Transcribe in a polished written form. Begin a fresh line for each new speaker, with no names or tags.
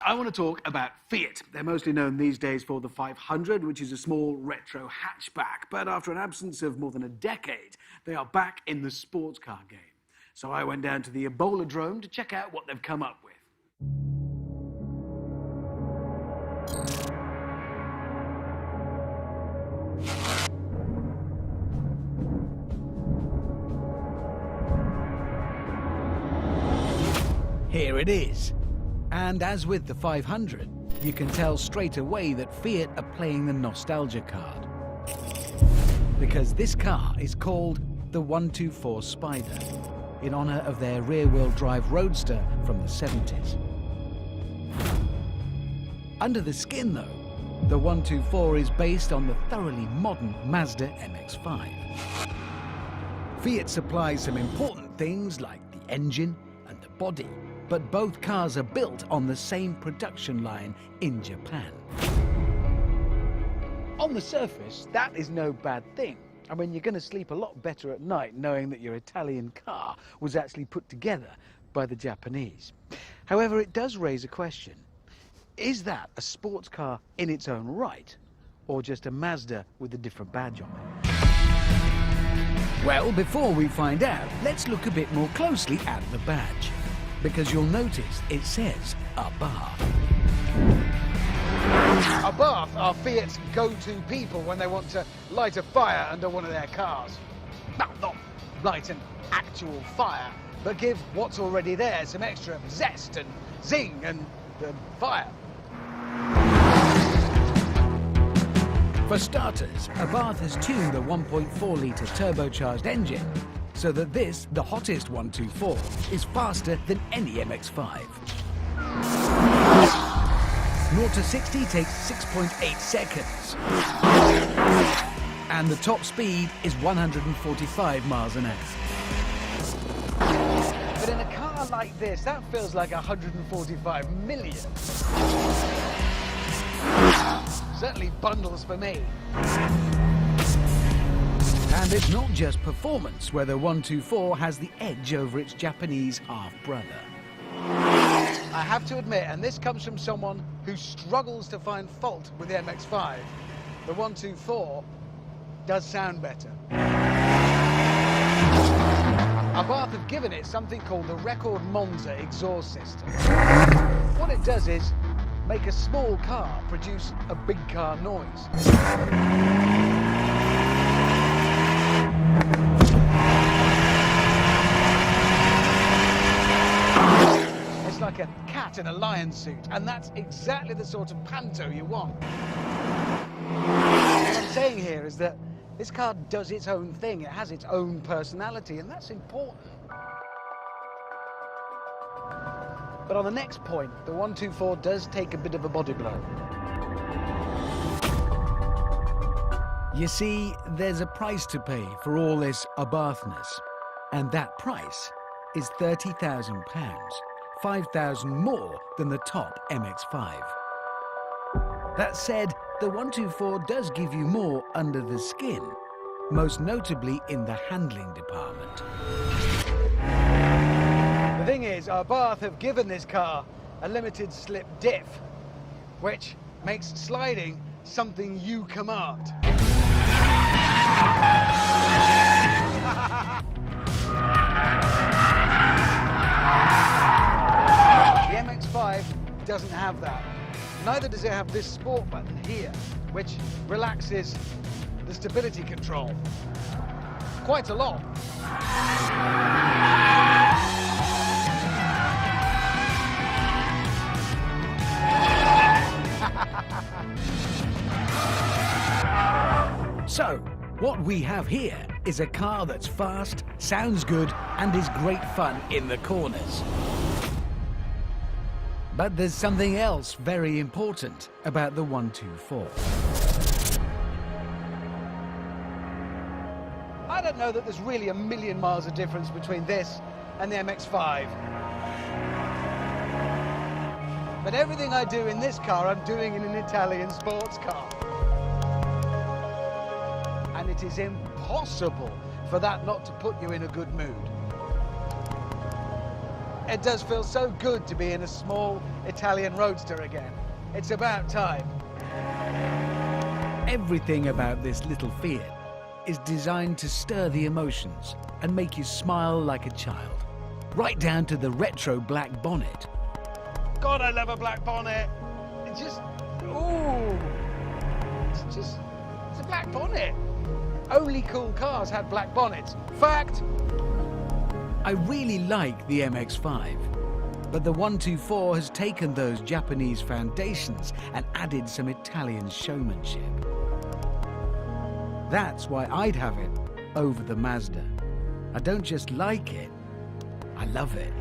I want to talk about Fiat. They're mostly known these days for the 500, which is a small retro hatchback. But after an absence of more than a decade, they are back in the sports car game. So I went down to the Abarth to check out what they've come up with. Here it is. And as with the 500, you can tell straight away that Fiat are playing the nostalgia card. Because this car is called the 124 Spyder, in honor of their rear-wheel drive roadster from the 70s. Under the skin, though, the 124 is based on the thoroughly modern Mazda MX-5. Fiat supplies some important things like the engine and the body, but both cars are built on the same production line in Japan. On the surface, that is no bad thing. I mean, you're going to sleep a lot better at night knowing that your Italian car was actually put together by the Japanese. However, it does raise a question. Is that a sports car in its own right, or just a Mazda with a different badge on it? Well, before we find out, let's look a bit more closely at the badge, because you'll notice it says Abarth.
Abarth are Fiat's go-to people when they want to light a fire under one of their cars. Well, not light an actual fire, but give what's already there some extra zest and zing and fire.
For starters, Abarth has tuned the 1.4-litre turbocharged engine so that this, the hottest 124, is faster than any MX-5. 0 to 60 takes 6.8 seconds. And the top speed is 145 miles an hour.
But in a car like this, that feels like 145 million. Certainly bundles for me.
And it's not just performance where the 124 has the edge over its Japanese half-brother.
I have to admit, and this comes from someone who struggles to find fault with the MX-5, the 124 does sound better. Abarth have given it something called the Record Monza exhaust system. What it does is make a small car produce a big car noise. It's like a cat in a lion suit, and that's exactly the sort of panto you want. What I'm saying here is that this car does its own thing. It has its own personality, and that's important. But on the next point, the 124 does take a bit of a body blow.
You see, there's a price to pay for all this Abarthness, and that price is £30,000, 5,000 more than the top MX-5. That said, the 124 does give you more under the skin, most notably in the handling department.
The thing is, Abarth have given this car a limited slip diff, which makes sliding something you command. The MX-5 doesn't have that. Neither does it have this sport button here, which relaxes the stability control quite a lot.
So, what we have here is a car that's fast, sounds good, and is great fun in the corners. But there's something else very important about the 124.
I don't know that there's really a million miles of difference between this and the MX-5. But everything I do in this car, I'm doing in an Italian sports car. And it is impossible for that not to put you in a good mood. It does feel so good to be in a small Italian roadster again. It's about time.
Everything about this little Fiat is designed to stir the emotions and make you smile like a child. Right down to the retro black bonnet.
God, I love a black bonnet. It's just, ooh. It's a black bonnet. Only cool cars had black bonnets. Fact.
I really like the MX-5, but the 124 has taken those Japanese foundations and added some Italian showmanship. That's why I'd have it over the Mazda. I don't just like it, I love it.